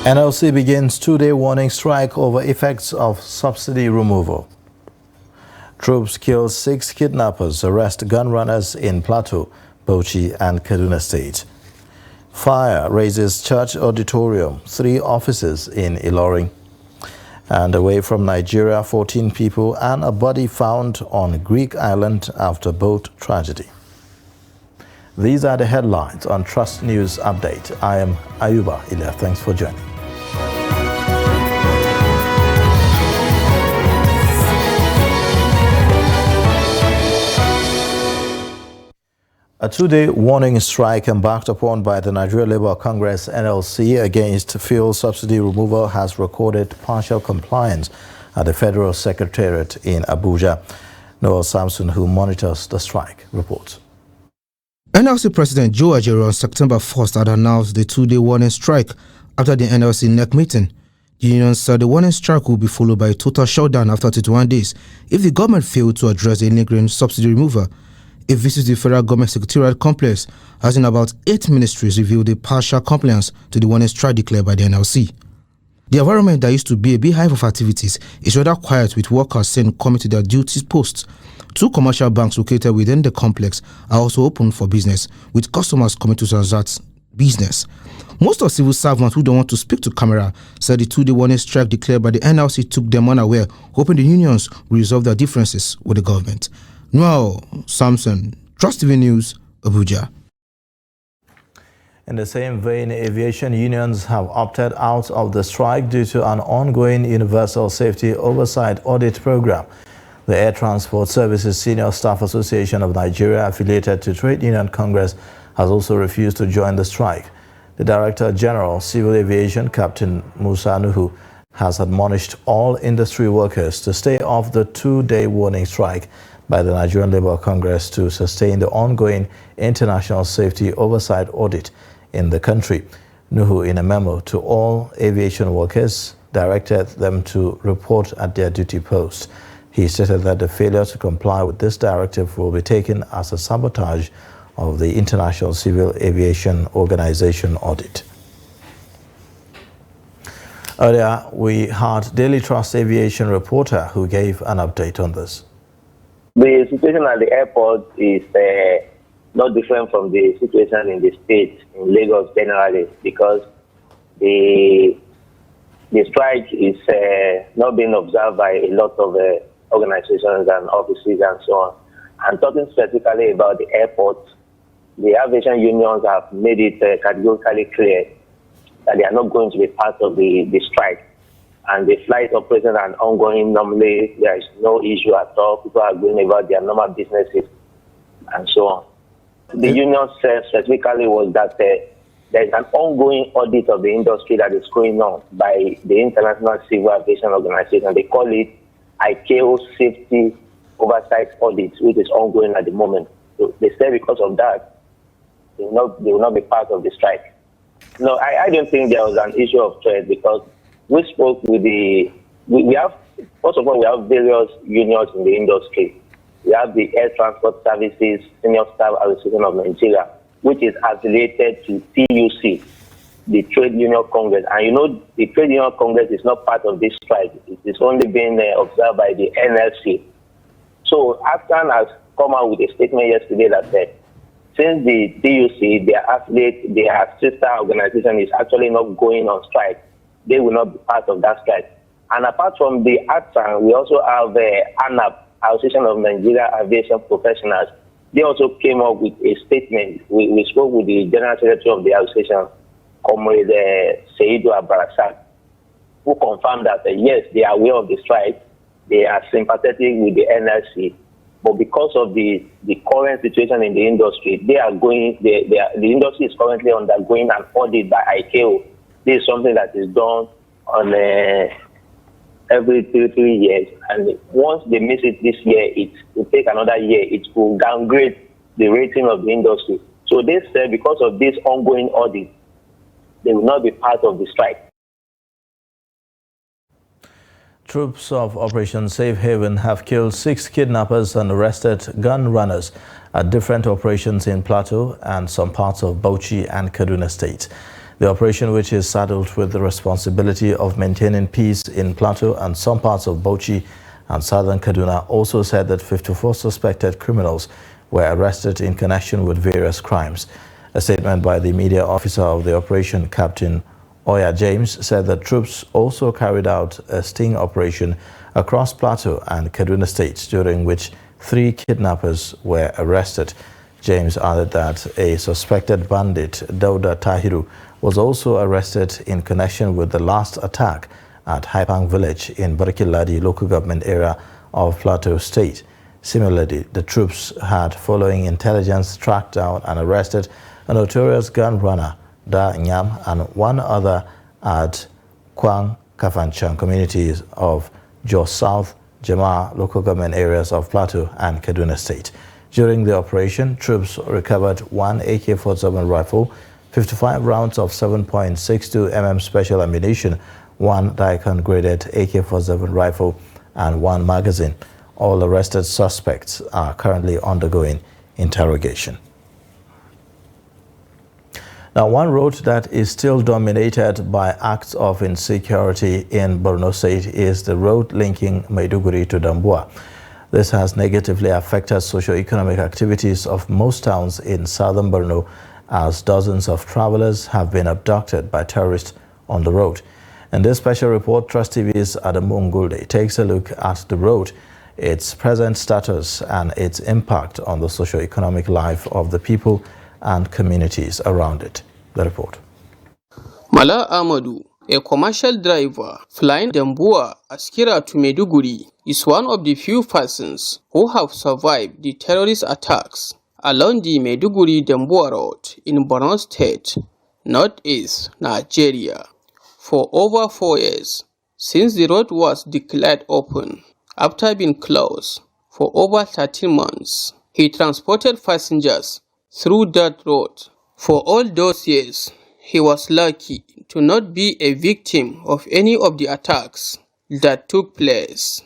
NLC begins two-day warning strike over effects of subsidy removal. Troops kill 6 kidnappers, arrest gun runners in Plateau, Bauchi and Kaduna State. Fire raises church auditorium, 3 offices in Ilorin. And away from Nigeria, 14 people and a body found on Greek island after boat tragedy. These are the headlines on Trust News Update. I am Ayuba Ilya. Thanks for joining. A two-day warning strike embarked upon by the Nigeria Labour Congress NLC against fuel subsidy removal has recorded partial compliance at the Federal Secretariat in Abuja. Noel Samson, who monitors the strike, reports. NLC President Joe Ajero on September 1st had announced the two-day warning strike after the NLC NEC meeting. The union said the warning strike will be followed by a total shutdown after 21 days if the government failed to address the lingering subsidy removal. A visit to the Federal Government Secretariat complex has in about 8 ministries revealed a partial compliance to the warning strike declared by the NLC. The environment that used to be a beehive of activities is rather quiet, with workers saying coming to their duty posts. 2 commercial banks located within the complex are also open for business, with customers coming to transact business. Most of civil servants who don't want to speak to camera said the two-day warning strike declared by the NLC took them unaware, hoping the unions will resolve their differences with the government. Noel Samson, Trust TV News, Abuja. In the same vein, aviation unions have opted out of the strike due to an ongoing Universal Safety Oversight Audit Program. The Air Transport Services Senior Staff Association of Nigeria, affiliated to Trade Union Congress, has also refused to join the strike. The Director General, Civil Aviation, Captain Musa Nuhu, has admonished all industry workers to stay off the two-day warning strike by the Nigerian Labour Congress to sustain the ongoing International Safety Oversight Audit in the country. Nuhu, in a memo to all aviation workers, directed them to report at their duty posts. He stated that the failure to comply with this directive will be taken as a sabotage of the International Civil Aviation Organization audit. Earlier, we had Daily Trust aviation reporter who gave an update on this. The situation at the airport is not different from the situation in the state, in Lagos generally, because the strike is not being observed by a lot of organizations and offices and so on. And talking specifically about the airport, the aviation unions have made it categorically clear that they are not going to be part of the strike. And the flight operations are ongoing. Normally, there is no issue at all. People are going about their normal businesses and so on. The union said specifically was that there is an ongoing audit of the industry that is going on by the International Civil Aviation Organization. They call it ICAO Safety Oversight Audit, which is ongoing at the moment. So they say because of that, they will not be part of the strike. No, I don't think there was an issue of trade, because we spoke with we have, first of all, we have various unions in the industry. We have the Air Transport Services Senior Staff Association of Nigeria, which is affiliated to TUC, the Trade Union Congress. And you know, the Trade Union Congress is not part of this strike. It is only being observed by the NLC. So AFCAN has come out with a statement yesterday that said, since the TUC, their affiliate, their sister organization, is actually not going on strike, they will not be part of that strike. And apart from the AFCAN, we also have the ANAP, Association of Nigeria Aviation Professionals. They also came up with a statement. We spoke with the General Secretary of the association, Comrade Seidu Abarasak, who confirmed that, yes, they are aware of the strike. They are sympathetic with the NLC. But because of the current situation in the industry, the industry is currently undergoing an audit by ICAO. This is something that is done on every 3 years. And once they miss it this year, it will take another year. It will downgrade the rating of the industry. So they said because of this ongoing audit, they will not be part of the strike. Troops of Operation Safe Haven have killed 6 kidnappers and arrested gun runners at different operations in Plateau and some parts of Bauchi and Kaduna State. The operation, which is saddled with the responsibility of maintaining peace in Plateau and some parts of Bauchi and southern Kaduna, also said that 54 suspected criminals were arrested in connection with various crimes. A statement by the media officer of the operation, Captain Oya James, said that troops also carried out a sting operation across Plateau and Kaduna states, during which 3 kidnappers were arrested. James added that a suspected bandit, Dauda Tahiru, was also arrested in connection with the last attack at Haipang village in Barkiladi local government area of Plateau State. Similarly, the troops had, following intelligence, tracked down and arrested a notorious gun runner, Da Nyam, and 1 other at Kwang Kafanchan communities of Jos South, Jama local government areas of Plateau and Kaduna State. During the operation, troops recovered 1 AK-47 rifle, 55 rounds of 7.62 mm special ammunition, 1 Daikon-graded AK-47 rifle, and 1 magazine. All arrested suspects are currently undergoing interrogation. Now, one road that is still dominated by acts of insecurity in Borno State is the road linking Maiduguri to Damboa. This has negatively affected socio-economic activities of most towns in southern Borno, as dozens of travelers have been abducted by terrorists on the road. In this special report, Trust TV's Adamu Ngulde takes a look at the road, its present status, and its impact on the socio-economic life of the people and communities around it. The report. Mala Amadou, a commercial driver flying Damboa Askira to Maiduguri, is one of the few persons who have survived the terrorist attacks along the Maiduguri Damboa road in Borno State, northeast Nigeria, for over 4 years, since the road was declared open after being closed for over 13 months. He transported passengers through that road. For all those years, he was lucky to not be a victim of any of the attacks that took place.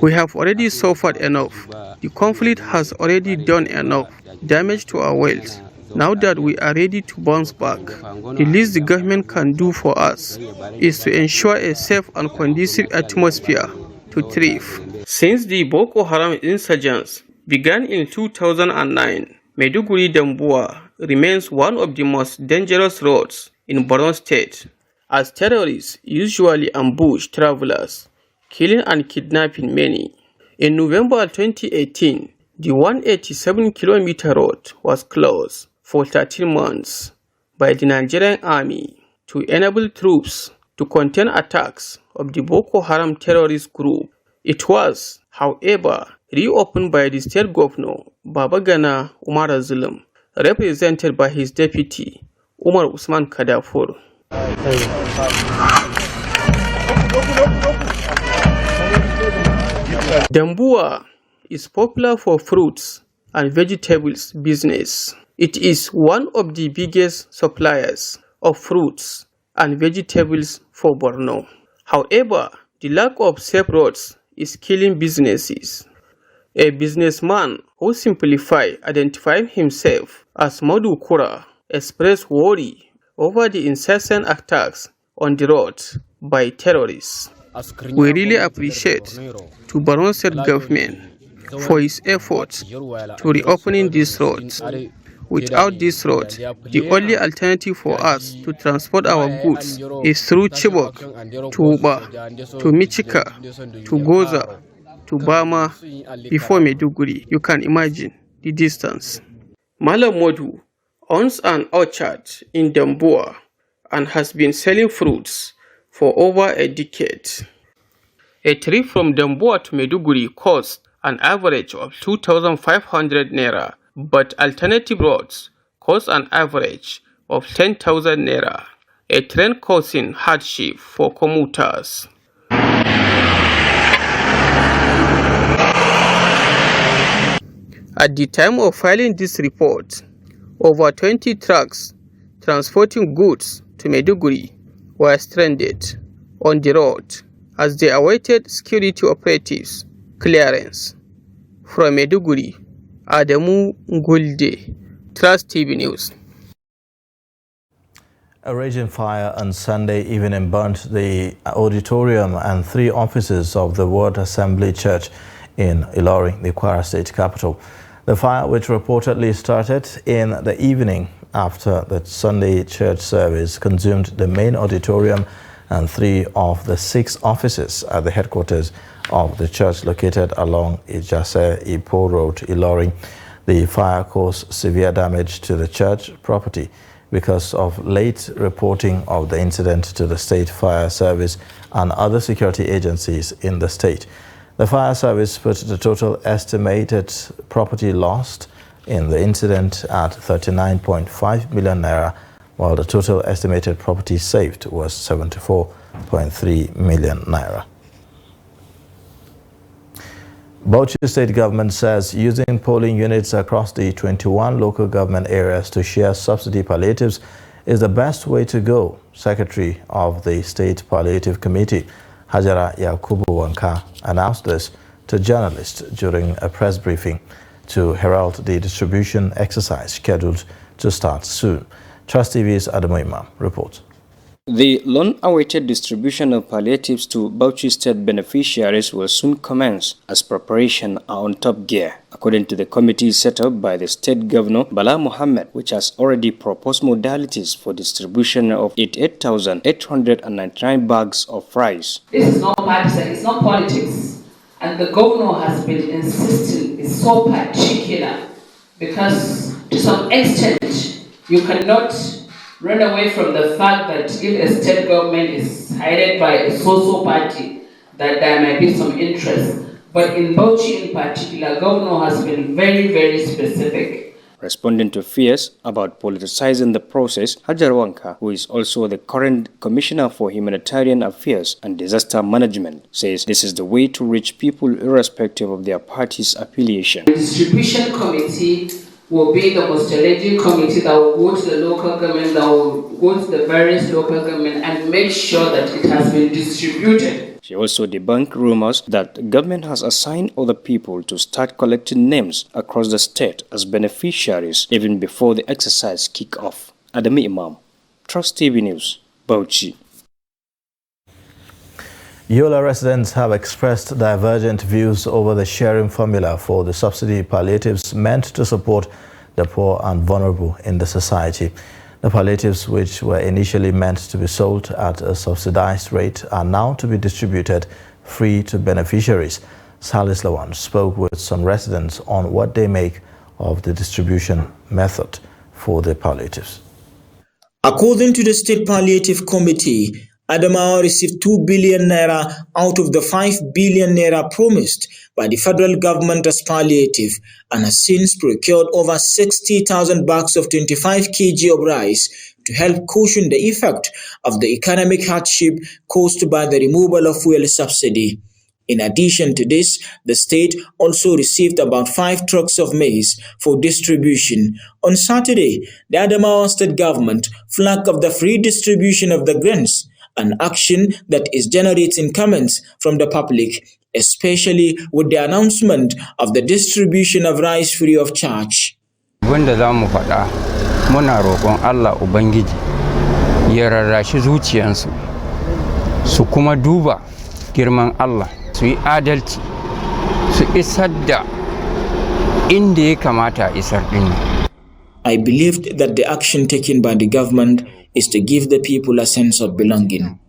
We have already suffered enough. The conflict has already done enough damage to our wealth. Now that we are ready to bounce back, the least the government can do for us is to ensure a safe and conducive atmosphere to thrive. Since the Boko Haram insurgents began in 2009, Maiduguri Damboa remains one of the most dangerous roads in Borno State, as terrorists usually ambush travelers, killing and kidnapping many. In November 2018, the 187-kilometer road was closed for 13 months by the Nigerian army to enable troops to contain attacks of the Boko Haram terrorist group. It was, however, reopened by the state governor, Babagana Umar Zulum, represented by his deputy, Umar Usman Kadafur. Damboa is popular for fruits and vegetables business. It is one of the biggest suppliers of fruits and vegetables for Borno. However, the lack of safe roads is killing businesses. A businessman who identified himself as Modu Kura expressed worry over the incessant attacks on the road by terrorists. We really appreciate to Borno State government for its efforts to reopening these roads. Without this road, the only alternative for us to transport our goods is through Chibok, to Uba, to Michika, to Goza, to Bama, before Maiduguri. You can imagine the distance. Malam Modu owns an orchard in Damboa and has been selling fruits for over a decade. A trip from Damboa to Maiduguri costs an average of 2,500 naira, but alternative roads cost an average of 10,000 naira, a trend causing hardship for commuters. At the time of filing this report, over 20 trucks transporting goods to Maiduguri were stranded on the road as they awaited security operatives clearance. From Maiduguri, Adamu Ngulde, Trust TV News. A raging fire on Sunday evening burnt the auditorium and 3 offices of the Ward Assembly Church in Ilorin, the Kwara State capital. The fire, which reportedly started in the evening after the Sunday church service, consumed the main auditorium and 3 of the 6 offices at the headquarters of the church located along Ijase-Ipo Road, Ilorin. The fire caused severe damage to the church property because of late reporting of the incident to the State Fire Service and other security agencies in the state. The fire service put the total estimated property lost in the incident at 39.5 million naira, while the total estimated property saved was 74.3 million naira. Bauchi State Government says using polling units across the 21 local government areas to share subsidy palliatives is the best way to go. Secretary of the State Palliative Committee, Hajara Yakubu Wanka, announced this to journalists during a press briefing to herald the distribution exercise scheduled to start soon. Trust TV's Adamu Imam reports. The long-awaited distribution of palliatives to Bauchi State beneficiaries will soon commence as preparations are on top gear, according to the committee set up by the State Governor Bala Mohammed, which has already proposed modalities for distribution of 88,899 bags of rice. This is not partisan, it's not politics, and the governor has been insisting, it's so particular, because to some extent you cannot run away from the fact that if a state government is headed by a social party, that there might be some interest. But in Bauchi in particular, governor has been very, very specific. Responding to fears about politicizing the process, Hajar Wanka, who is also the current Commissioner for Humanitarian Affairs and Disaster Management, says this is the way to reach people irrespective of their party's affiliation. The distribution committee will be the most challenging committee that will go to the local government, that will go to the various local government and make sure that it has been distributed. She also debunked rumors that the government has assigned other people to start collecting names across the state as beneficiaries even before the exercise kick off. Adami Imam, Trust TV News, Bauchi. Yola residents have expressed divergent views over the sharing formula for the subsidy palliatives meant to support the poor and vulnerable in the society. The palliatives, which were initially meant to be sold at a subsidized rate, are now to be distributed free to beneficiaries. Salis Lawan spoke with some residents on what they make of the distribution method for the palliatives. According to the State Palliative Committee, Adamawa received 2 billion naira out of the 5 billion naira promised by the federal government as palliative and has since procured over 60,000 bags of 25 kg of rice to help cushion the effect of the economic hardship caused by the removal of fuel subsidy. In addition to this, the state also received about 5 trucks of maize for distribution. On Saturday, the Adamawa state government flagged off the free distribution of the grains, an action that is generating comments from the public, especially with the announcement of the distribution of rice free of charge. Wanda za mu faɗa muna roƙon Allah Ubangiji ya rarrashi zuciyansu su kuma duba girman Allah su yi adalci su isar da inda ya kamata isar ɗin. I believed that the action taken by the government is to give the people a sense of belonging.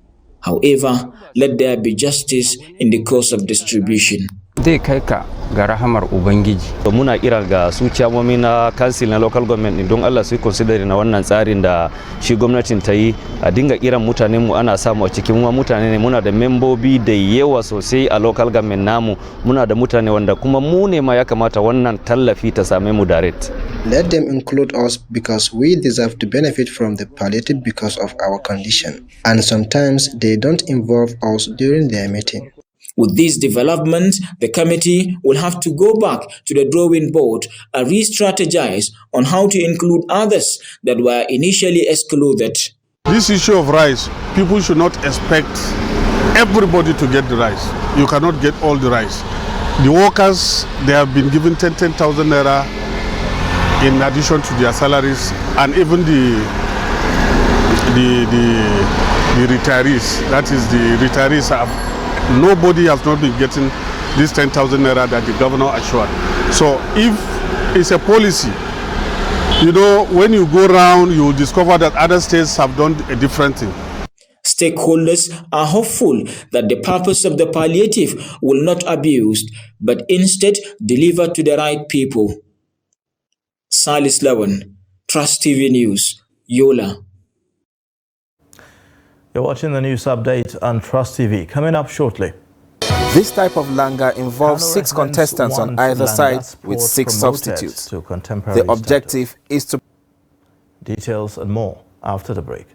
However, let there be justice in the course of distribution. Zai kai ka ga rahamar Ubangiji. Muna kira ga su ciyamomi na council na local government don Allah su yi consider na wannan tsarin da shi gwamnatin ta yi, a dinga kiran mutanen mu ana samu a cikin mutane ne, muna da membobi da yawa sosai a local government namu, muna da mutane wanda kuma mu ne ma ya kamata wannan tallafi ta same mu direct. Let them include us because we deserve to benefit from the palliative because of our condition, and sometimes they don't involve us during their meeting. With this development, the committee will have to go back to the drawing board and re-strategize on how to include others that were initially excluded. This issue of rice, people should not expect everybody to get the rice. You cannot get all the rice. The workers, they have been given 10,000 naira in addition to their salaries, and even the retirees. That is, the retirees nobody has not been getting this 10,000 naira that the governor assured. So if it's a policy, you know, when you go around, you will discover that other states have done a different thing. Stakeholders are hopeful that the purpose of the palliative will not be abused, but instead delivered to the right people. Salis Lawan, Trust TV News, Yola. You're watching the news update on Trust TV. Coming up shortly. This type of langa involves 6 contestants on either side with 6 substitutes. The objective is to... Details and more after the break.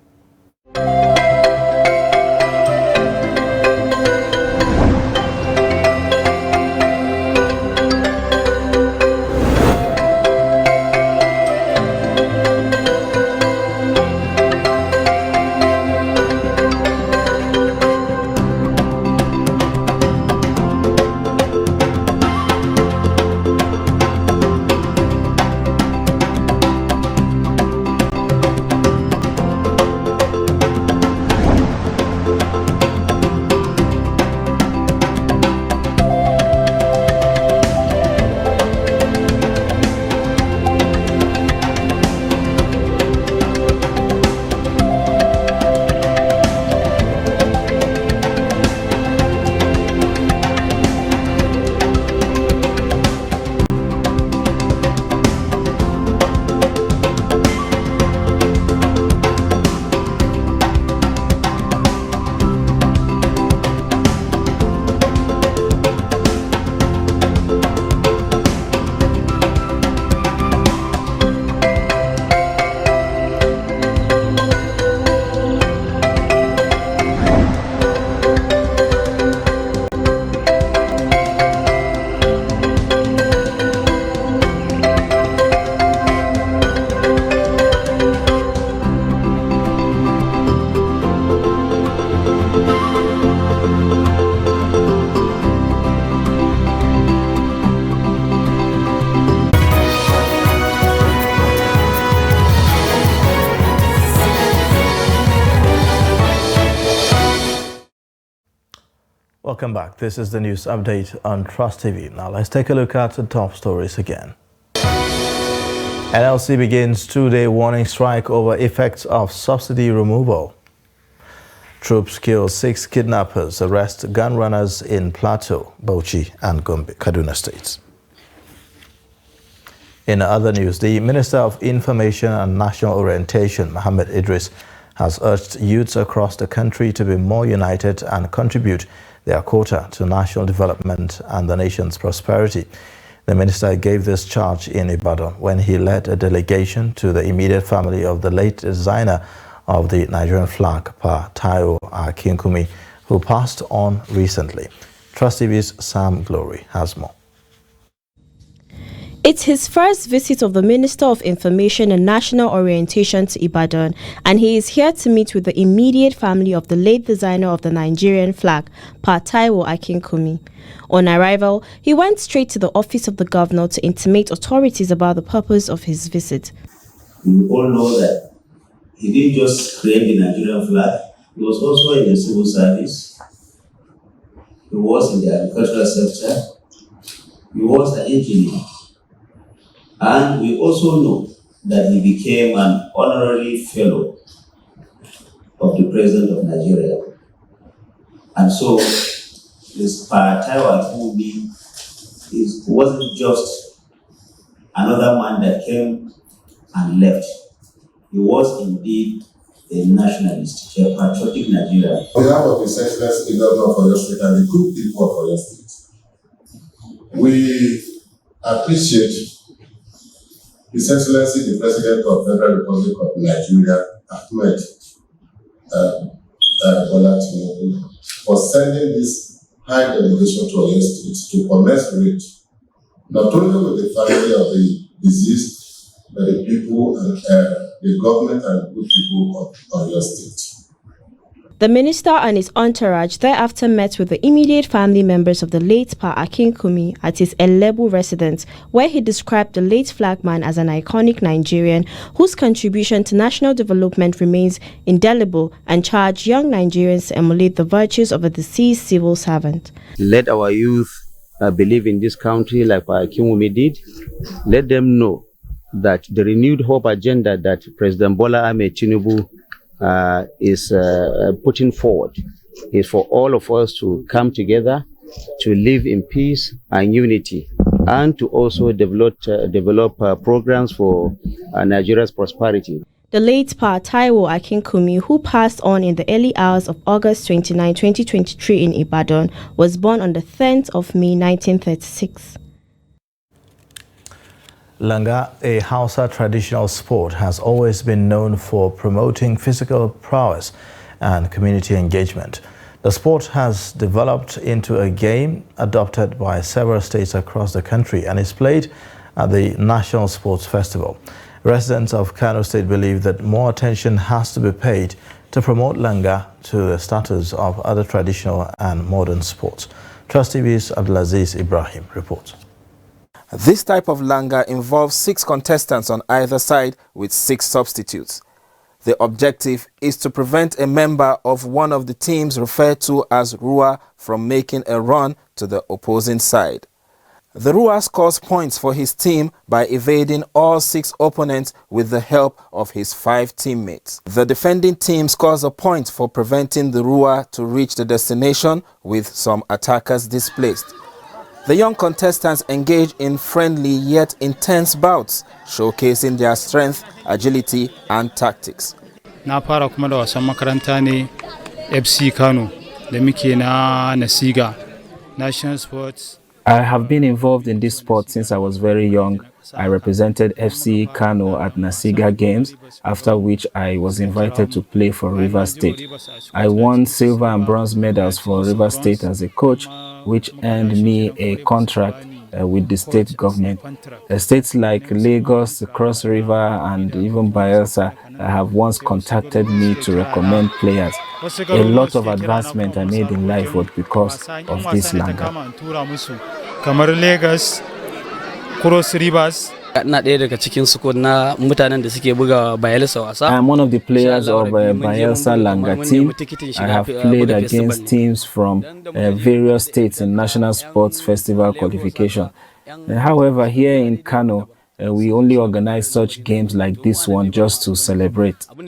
Welcome back. This is the news update on Trust TV. Now let's take a look at the top stories again. NLC begins 2-day warning strike over effects of subsidy removal. Troops kill 6 kidnappers, arrest gun runners in Plateau, Bauchi and Gombe, Kaduna states. In other news, the Minister of Information and National Orientation, Mohammed Idris, has urged youths across the country to be more united and contribute their quota to national development and the nation's prosperity. The minister gave this charge in Ibadan when he led a delegation to the immediate family of the late designer of the Nigerian flag, Pa Taiwo Akinkumi, who passed on recently. Trust TV's Sam Glory has more. It's his first visit of the Minister of Information and National Orientation to Ibadan, and he is here to meet with the immediate family of the late designer of the Nigerian flag, Pa Taiwo Akinkumi. On arrival, he went straight to the office of the governor to intimate authorities about the purpose of his visit. We all know that he didn't just create the Nigerian flag, he was also in the civil service, he was in the agricultural sector, he was an engineer. And we also know that he became an honorary fellow of the President of Nigeria. And so this Pa Taiwo Akinkumi wasn't just another man that came and left. He was indeed a nationalist, a patriotic Nigerian. On behalf of His Excellency, the Governor of Oyo State and the good people of Oyo State, we appreciate His Excellency, the President of the Federal Republic of Nigeria, Ahmed Bola Tinubu, for sending this high delegation to Oyo State to commensurate not only with the family of the deceased, but the people and the government and good people of Oyo State. The minister and his entourage thereafter met with the immediate family members of the late Pa Akinkunmi at his Elebu residence, where he described the late flagman as an iconic Nigerian whose contribution to national development remains indelible, and charged young Nigerians to emulate the virtues of a deceased civil servant. Let our youth believe in this country like Pa Akinkunmi did. Let them know that the renewed hope agenda that President Bola Ahmed Tinubu is putting forward is for all of us to come together, to live in peace and unity, and to also develop programs for Nigeria's prosperity. The late Pa Taiwo Akinkunmi, who passed on in the early hours of August 29, 2023 in Ibadan, was born on the 10th of May 1936. Langa, a Hausa traditional sport, has always been known for promoting physical prowess and community engagement. The sport has developed into a game adopted by several states across the country and is played at the National Sports Festival. Residents of Kano State believe that more attention has to be paid to promote Langa to the status of other traditional and modern sports. Trust TV's Abdulaziz Ibrahim reports. This type of langa involves 6 contestants on either side with 6 substitutes. The objective is to prevent a member of one of the teams referred to as Rua from making a run to the opposing side. The Rua scores points for his team by evading all 6 opponents with the help of his 5 teammates. The defending team scores a point for preventing the Rua to reach the destination with some attackers displaced. The young contestants engage in friendly yet intense bouts, showcasing their strength, agility, and tactics. Na fara kuma da wasan makaranta ne FC Kano da muke na Nasiga National Sports. I have been involved in this sport since I was very young. I represented FC Kano at Nasiga Games, after which I was invited to play for Rivers State. I won silver and bronze medals for Rivers State as a coach, which earned me a contract with the state government. States like Lagos, Cross River, and even Bayelsa have once contacted me to recommend players. A lot of advancement I made in life was because of this langa. Kamar Lagos, Cross Rivers. I am one of the players of Bayelsa Langa team. I have played against teams from various states in National Sports Festival qualification. However, here in Kano, we only organize such games like this one just to celebrate. While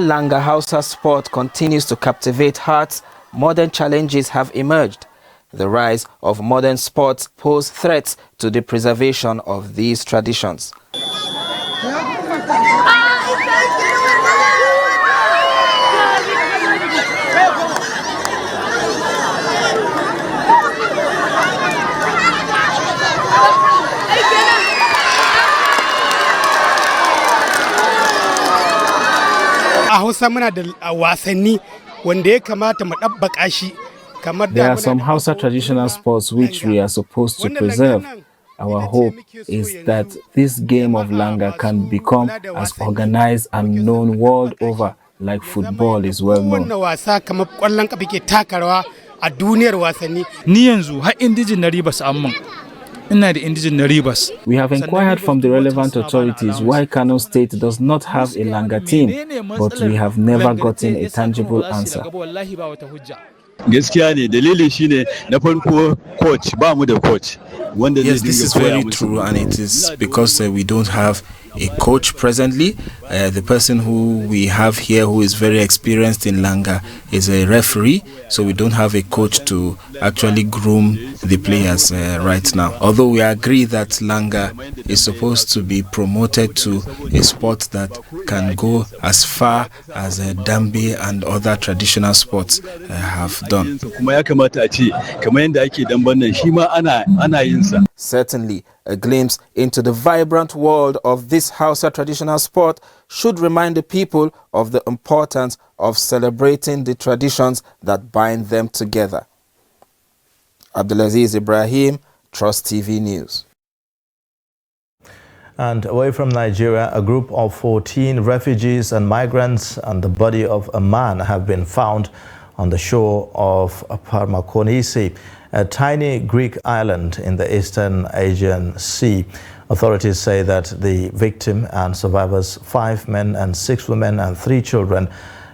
Langa Hausa sport continues to captivate hearts, modern challenges have emerged. The rise of modern sports pose threats to the preservation of these traditions. A Hausa muna da wasanni wanda ya kamata mu dabbaka shi. There are some Hausa traditional sports which we are supposed to preserve. Our hope is that this game of Langa can become as organized and known world over like football is well known. We have inquired from the relevant authorities why Kano State does not have a Langa team, but we have never gotten a tangible answer. Gaskiya ne dalilin shine na farko coach ba mu da coach. Yes, this is very true, and it is because we don't have a coach presently. The person who we have here who is very experienced in Langa is a referee, so we don't have a coach to actually groom the players right now. Although we agree that Langa is supposed to be promoted to a sport that can go as far as Dambe and other traditional sports have done. Certainly, a glimpse into the vibrant world of this Hausa traditional sport should remind the people of the importance of celebrating the traditions that bind them together. Abdulaziz Ibrahim, Trust TV News. And away from Nigeria, a group of 14 refugees and migrants and the body of a man have been found on the shore of Parmakonisi, a tiny Greek island in the Eastern Aegean Sea. Authorities say that the victim and survivors, 5 men and 6 women and 3 children,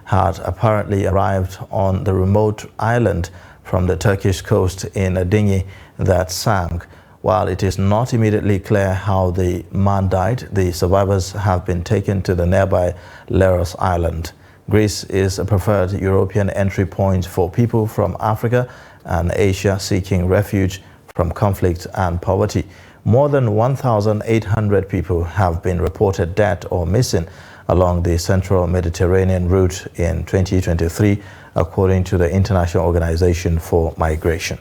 had apparently arrived on the remote island from the Turkish coast in a dinghy that sank. While it is not immediately clear how the man died, the survivors have been taken to the nearby Leros Island. Greece is a preferred European entry point for people from Africa and Asia seeking refuge from conflict and poverty. More than 1,800 people have been reported dead or missing along the central Mediterranean route in 2023, according to the International Organization for Migration.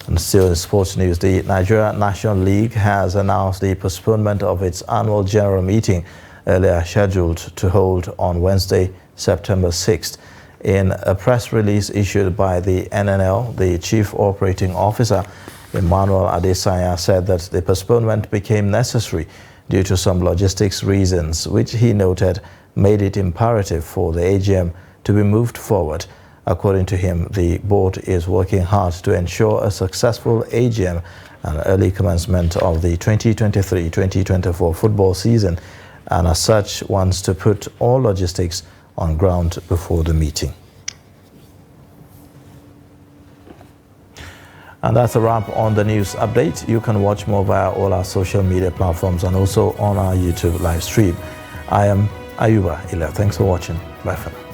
And still in sports news, the Nigeria National League has announced the postponement of its annual general meeting earlier scheduled to hold on Wednesday, September 6th. In a press release issued by the NNL, the Chief Operating Officer, Emmanuel Adesanya, said that the postponement became necessary due to some logistics reasons, which he noted made it imperative for the AGM to be moved forward. According to him, the board is working hard to ensure a successful AGM and early commencement of the 2023-2024 football season, and as such wants to put all logistics on ground before the meeting. And that's a wrap on the news update. You can watch more via all our social media platforms and also on our YouTube live stream. I am Ayuba Ila. Thanks for watching. Bye for now.